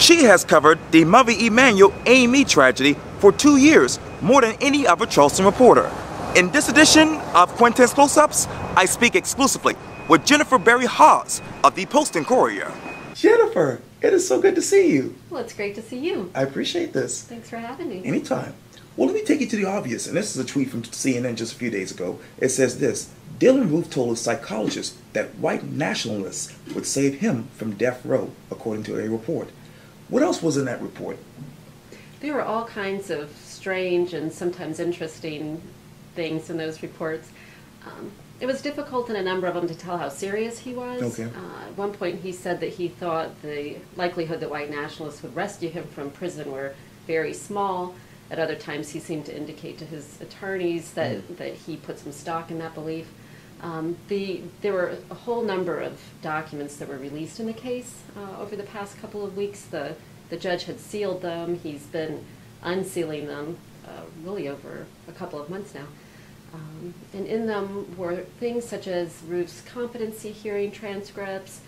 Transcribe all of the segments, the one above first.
She has covered the Mother Emanuel AME tragedy for 2 years, more than any other Charleston reporter. In this edition of Quintin's Close-Ups, I speak exclusively with Jennifer Berry Hawes of the Courier. Jennifer, it is so good to see you. Well, it's great to see you. I appreciate this. Thanks for having me. Anytime. Well, let me take you to the obvious, and this is a tweet from CNN just a few days ago. It says this: Dylann Roof told a psychologist that white nationalists would save him from death row, according to a report. What else was in that report? There were all kinds of strange and sometimes interesting things in those reports. It was difficult in a number of them to tell how serious he was. Okay. At one point he said that he thought the likelihood that white nationalists would rescue him from prison were very small. At other times he seemed to indicate to his attorneys that he put some stock in that belief. There were a whole number of documents that were released in the case over the past couple of weeks. The judge had sealed them. He's been unsealing them really over a couple of months now. And in them were things such as Roof's competency hearing transcripts,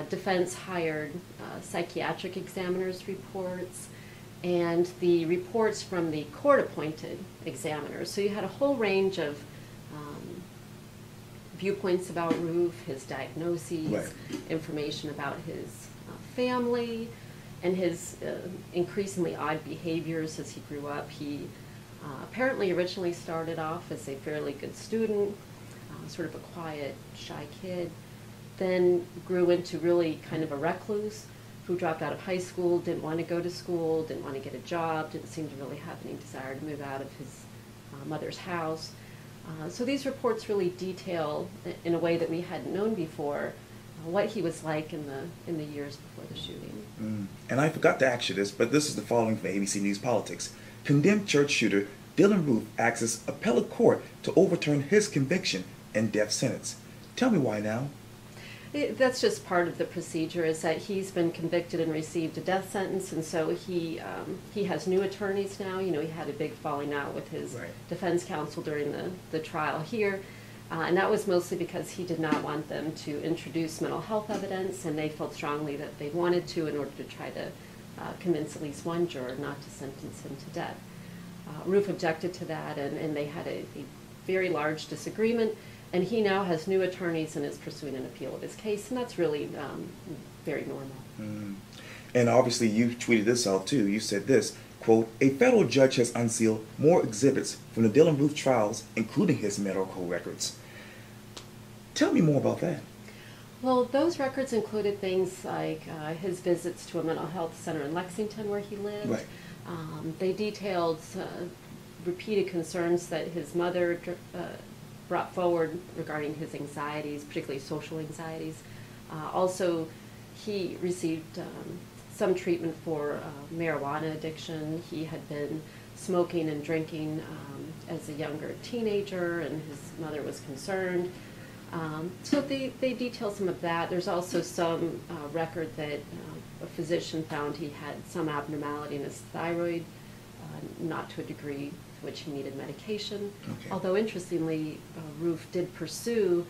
defense hired psychiatric examiners' reports, and the reports from the court-appointed examiners. So you had a whole range of viewpoints about Roof, his diagnoses, right, information about his family, and his increasingly odd behaviors as he grew up. He apparently originally started off as a fairly good student, sort of a quiet, shy kid, then grew into really kind of a recluse who dropped out of high school, didn't want to go to school, didn't want to get a job, didn't seem to really have any desire to move out of his mother's house. So these reports really detail, in a way that we hadn't known before, what he was like in the years before the shooting. And I forgot to ask you this, but this is the following from ABC News Politics. Condemned church shooter Dylann Roof asks appellate court to overturn his conviction and death sentence. Tell me why now? That's just part of the procedure, is that he's been convicted and received a death sentence, and so he has new attorneys now. You know, he had a big falling out with his defense counsel during the trial here, and that was mostly because he did not want them to introduce mental health evidence, and they felt strongly that they wanted to in order to try to convince at least one juror not to sentence him to death. Roof objected to that, and they had a very large disagreement. And he now has new attorneys and is pursuing an appeal of his case, and that's really very normal. And obviously you tweeted this out too. You said this, quote, "A federal judge has unsealed more exhibits from the Dylann Roof trials, including his medical records." Tell me more about that. Well, those records included things like his visits to a mental health center in Lexington where he lived. Right. They detailed repeated concerns that his mother brought forward regarding his anxieties, particularly social anxieties. Also, he received some treatment for marijuana addiction. He had been smoking and drinking as a younger teenager, and his mother was concerned. So they detail some of that. There's also some record that a physician found he had some abnormality in his thyroid, not to a degree to which he needed medication. Okay. Although interestingly, Roof did pursue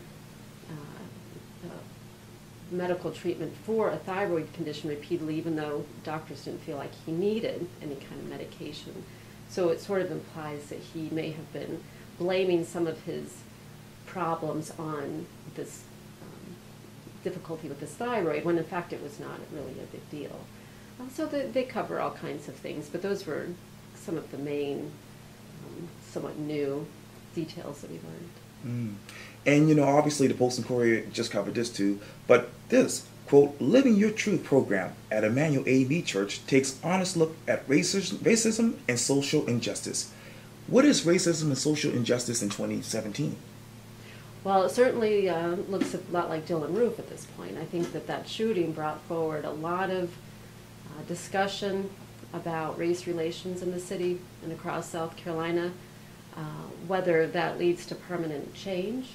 medical treatment for a thyroid condition repeatedly, even though doctors didn't feel like he needed any kind of medication. So it sort of implies that he may have been blaming some of his problems on this difficulty with his thyroid, when in fact it was not really a big deal. So they cover all kinds of things, but those were some of the main, somewhat new details that we learned. And you know, obviously the Post and Courier just covered this too, but this, quote, "Living Your Truth program at Emanuel AME Church takes honest look at racism and social injustice." What is racism and social injustice in 2017? Well, it certainly looks a lot like Dylann Roof at this point. I think that shooting brought forward a lot of discussion about race relations in the city and across South Carolina. Whether that leads to permanent change,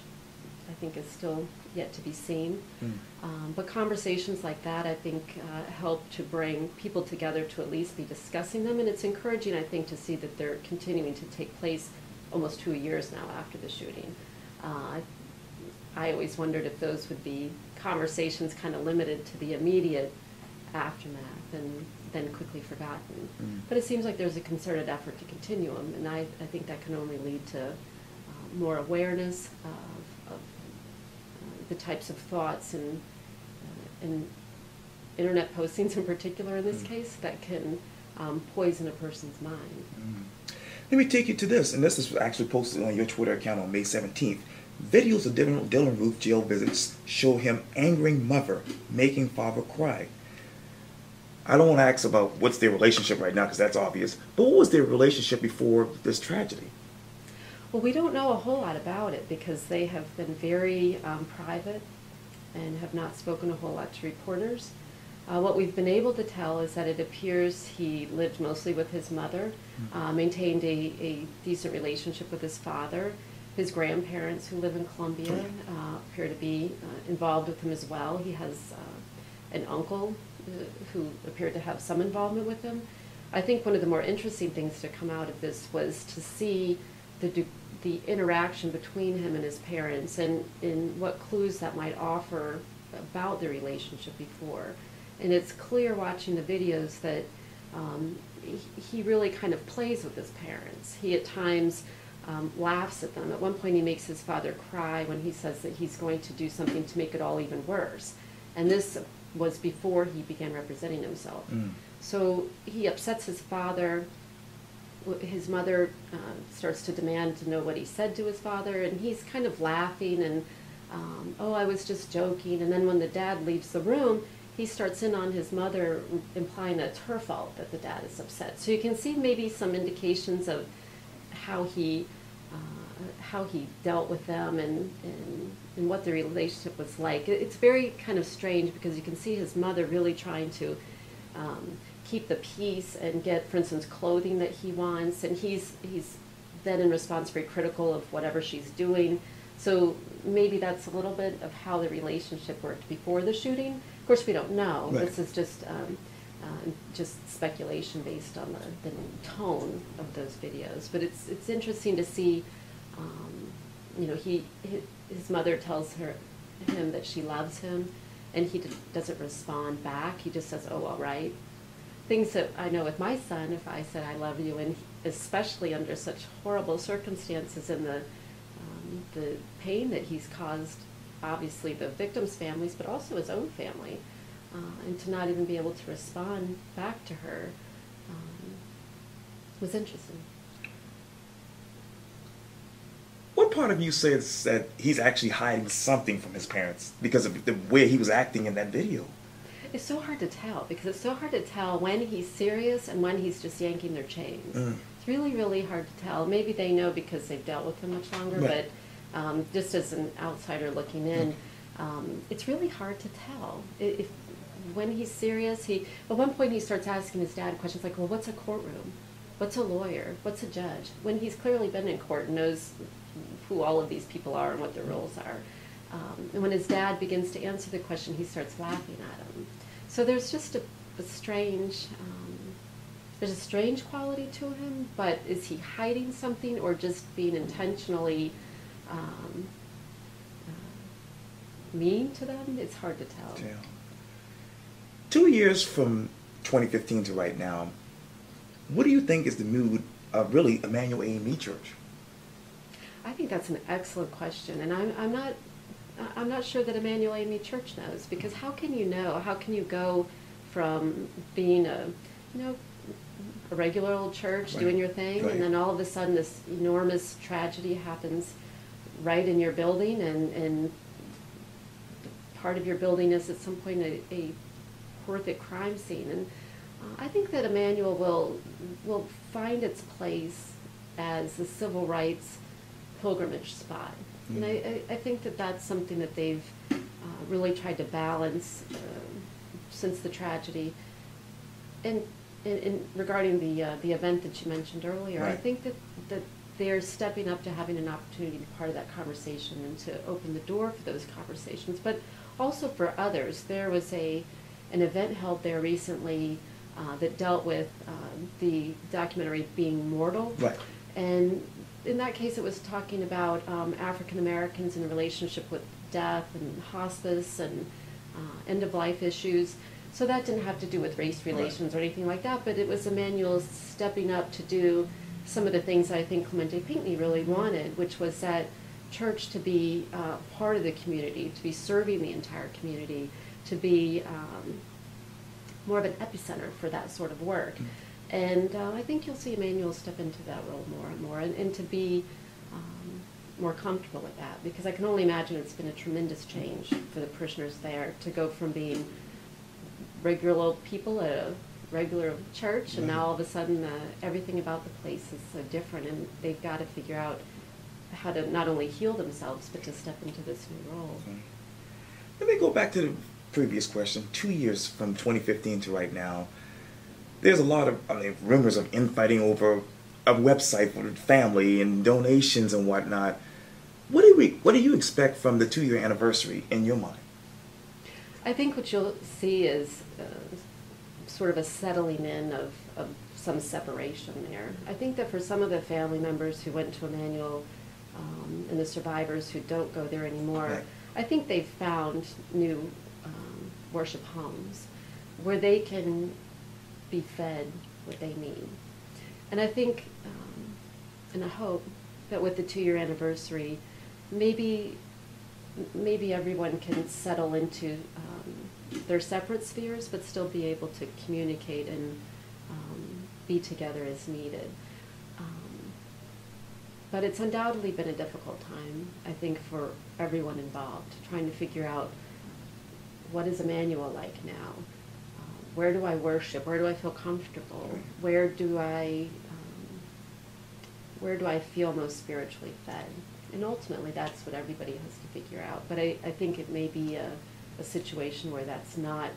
I think, is still yet to be seen. But conversations like that, I think, help to bring people together to at least be discussing them. And it's encouraging, I think, to see that they're continuing to take place almost 2 years now after the shooting. I always wondered if those would be conversations kind of limited to the immediate aftermath and then quickly forgotten. But it seems like there's a concerted effort to continue them, and I think that can only lead to more awareness of the types of thoughts and internet postings in particular in this case that can poison a person's mind. Let me take you to this, and this is actually posted on your Twitter account on May 17th. Videos of Dylan Roof jail visits show him angering mother, making father cry. I don't want to ask about what's their relationship right now because that's obvious, but what was their relationship before this tragedy? Well, we don't know a whole lot about it because they have been very private and have not spoken a whole lot to reporters. What we've been able to tell is that it appears he lived mostly with his mother, maintained a decent relationship with his father. His grandparents, who live in Columbia, appear to be involved with him as well. He has an uncle who appeared to have some involvement with him. I think one of the more interesting things to come out of this was to see the interaction between him and his parents and in what clues that might offer about the relationship before. And it's clear watching the videos that he really kind of plays with his parents. He at times laughs at them. At one point he makes his father cry when he says that he's going to do something to make it all even worse. And this was before he began representing himself. So he upsets his father. His mother starts to demand to know what he said to his father, and he's kind of laughing and, oh, I was just joking. And then when the dad leaves the room, he starts in on his mother, implying that it's her fault that the dad is upset. So you can see maybe some indications of how he dealt with them and what the relationship was like. It's very kind of strange because you can see his mother really trying to keep the peace and get, for instance, clothing that he wants, and he's then in response very critical of whatever she's doing. So maybe that's a little bit of how the relationship worked before the shooting. Of course, we don't know. Right. This is just speculation based on the tone of those videos. But it's interesting to see. You know, his mother tells him that she loves him, and he doesn't respond back. He just says, "Oh, all right." Things that I know with my son, if I said I love you, and especially under such horrible circumstances and the pain that he's caused, obviously the victims' families, but also his own family, and to not even be able to respond back to her was interesting. What part of you says that he's actually hiding something from his parents because of the way he was acting in that video? It's so hard to tell because it's so hard to tell when he's serious and when he's just yanking their chains. It's really, really hard to tell. Maybe they know because they've dealt with him much longer, right. But just as an outsider looking in, it's really hard to tell. When he's serious, at one point he starts asking his dad questions like, well, what's a courtroom? What's a lawyer? What's a judge? When he's clearly been in court and knows who all of these people are and what their roles are. And when his dad begins to answer the question, he starts laughing at him. So there's just a strange, there's a strange quality to him, but is he hiding something or just being intentionally mean to them? It's hard to tell. Yeah. 2 years from 2015 to right now, what do you think is the mood of really Emanuel AME Church? I think that's an excellent question, and I'm not sure that Emanuel AME Church knows, because how can you know? How can you go from being a regular old church, right, doing your thing, right, and then all of a sudden this enormous tragedy happens right in your building, and part of your building is at some point a horrific crime scene. And I think that Emanuel will find its place as the civil rights pilgrimage spot. And I think that that's something that they've really tried to balance since the tragedy. And regarding the event that you mentioned earlier, right, I think that they're stepping up to having an opportunity to be part of that conversation and to open the door for those conversations, but also for others. There was an event held there recently that dealt with the documentary Being Mortal. Right. And in that case, it was talking about African Americans in a relationship with death and hospice and end-of-life issues. So that didn't have to do with race relations or anything like that, but it was Emanuel stepping up to do some of the things I think Clemente Pinckney really wanted, which was that church to be part of the community, to be serving the entire community, to be more of an epicenter for that sort of work. And I think you'll see Emanuel step into that role more and more, and to be more comfortable with that, because I can only imagine it's been a tremendous change for the parishioners there to go from being regular old people at a regular church, and now all of a sudden everything about the place is so different, and they've got to figure out how to not only heal themselves, but to step into this new role. Let me go back to the previous question. 2 years from 2015 to right now, there's a lot of rumors of infighting over a website for the family and donations and whatnot. What do you expect from the 2-year anniversary in your mind? I think what you'll see is sort of a settling in of some separation there. I think that for some of the family members who went to Emanuel and the survivors who don't go there anymore, I think they've found new worship homes where they can be fed what they need. And I think, and I hope that with the 2-year anniversary, maybe everyone can settle into their separate spheres, but still be able to communicate and be together as needed. But it's undoubtedly been a difficult time, I think, for everyone involved, trying to figure out what is Emanuel like now? Where do I worship? Where do I feel comfortable? Where do I feel most spiritually fed? And ultimately, that's what everybody has to figure out. But I think it may be a situation where that's not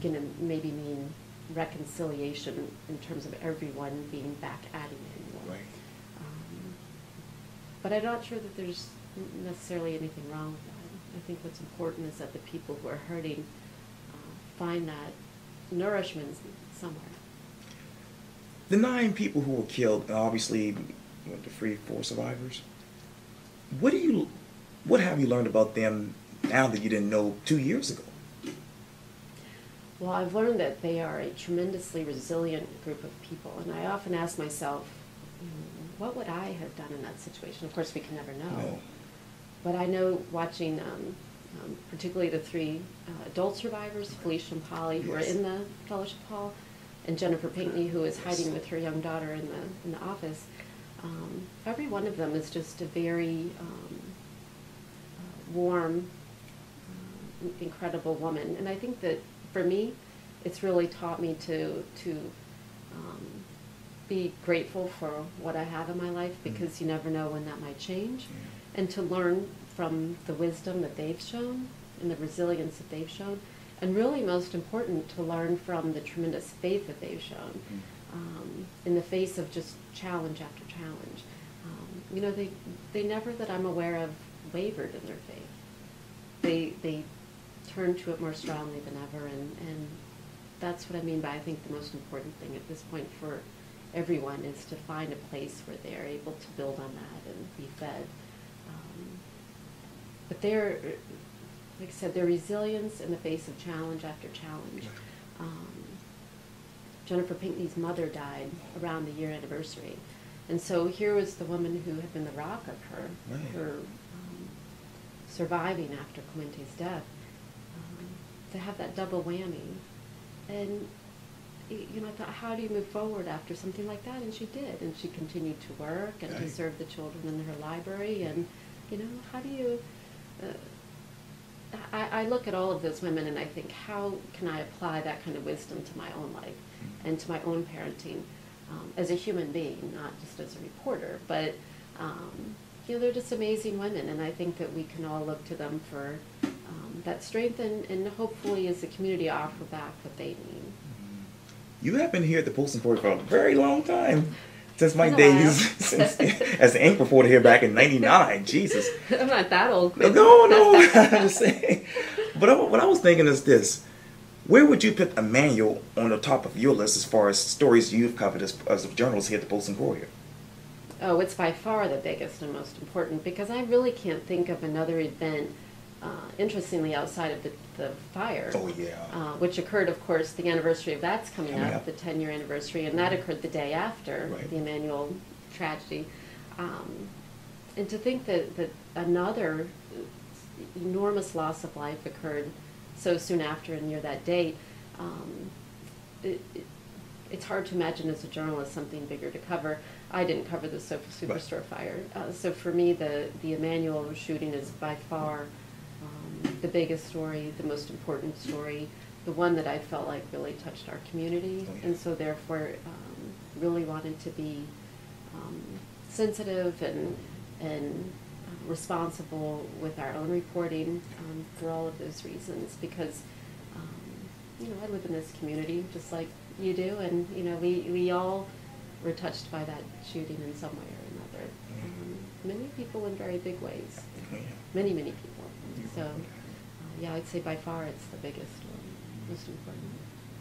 going to maybe mean reconciliation in terms of everyone being back at Emanuel. Right. But I'm not sure that there's necessarily anything wrong with that. I think what's important is that the people who are hurting find that nourishment somewhere. The 9 people who were killed, obviously, the 4 survivors. What have you learned about them now that you didn't know 2 years ago? Well, I've learned that they are a tremendously resilient group of people, and I often ask myself, what would I have done in that situation? Of course, we can never know. No. But I know watching, particularly the 3 adult survivors, Felicia and Polly, who are in the fellowship hall, and Jennifer Pinckney, who is hiding with her young daughter in the office. Every one of them is just a very warm, incredible woman. And I think that for me, it's really taught me to be grateful for what I have in my life, because you never know when that might change, and to learn from the wisdom that they've shown and the resilience that they've shown, and really most important, to learn from the tremendous faith that they've shown in the face of just challenge after challenge. They never, that I'm aware of, wavered in their faith. They turned to it more strongly than ever, and that's what I mean by, I think, the most important thing at this point for everyone is to find a place where they're able to build on that and be fed. But they're, like I said, their resilience in the face of challenge after challenge. Jennifer Pinckney's mother died around the year anniversary. And so here was the woman who had been the rock of her surviving after Clemente's death, to have that double whammy. And I thought, how do you move forward after something like that? And she did, and she continued to work and to serve the children in her library. And how do you? I look at all of those women and I think, how can I apply that kind of wisdom to my own life and to my own parenting as a human being, not just as a reporter, but they're just amazing women, and I think that we can all look to them for that strength, and hopefully as a community offer back what they need. You have been here at the Post Courier for a very long time. Since my days as the ink reporter here back in '99, Jesus. I'm not that old. No, I'm just saying. But what I was thinking is this: where would you put Emanuel on the top of your list as far as stories you've covered as a journalist here at the Post Courier? Oh, it's by far the biggest and most important, because I really can't think of another event interestingly, outside of the fire. Oh, yeah. Which occurred, of course, the anniversary of that's coming Coming up, up. the 10-year anniversary, and that occurred the day after Right. the Emanuel tragedy. And to think that another enormous loss of life occurred so soon after and near that date, it's hard to imagine as a journalist something bigger to cover. I didn't cover the Superstore fire. So for me, the Emanuel shooting is by far the biggest story, the most important story, the one that I felt like really touched our community. Oh, yeah. And so therefore really wanted to be sensitive and responsible with our own reporting for all of those reasons, because you know, I live in this community just like you do, and you know, we all were touched by that shooting in some way or another. Many people in very big ways. Many people. So yeah, I'd say by far it's the biggest one, most important.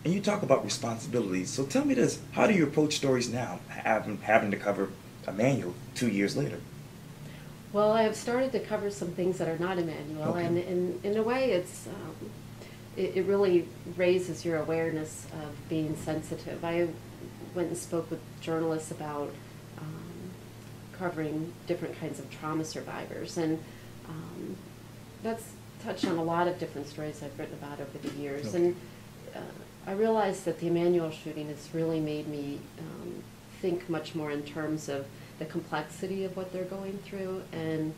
And you talk about responsibility. So tell me this: how do you approach stories now, having to cover Emanuel 2 years later? Well, I have started to cover some things that are not Emanuel, Okay. and in a way, it really raises your awareness of being sensitive. I went and spoke with journalists about covering different kinds of trauma survivors, and that's touched on a lot of different stories I've written about over the years. Okay. And I realized that the Emanuel shooting has really made me think much more in terms of the complexity of what they're going through, and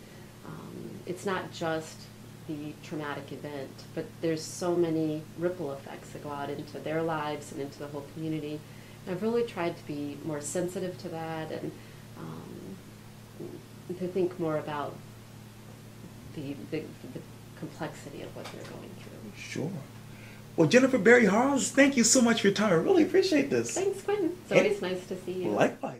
it's not just the traumatic event, but there's so many ripple effects that go out into their lives and into the whole community. And I've really tried to be more sensitive to that, and to think more about the complexity of what they're going through. Sure. Well, Jennifer Berry Hawes, thank you so much for your time. I really appreciate this. Thanks, Quintin. It's always nice to see you. Likewise.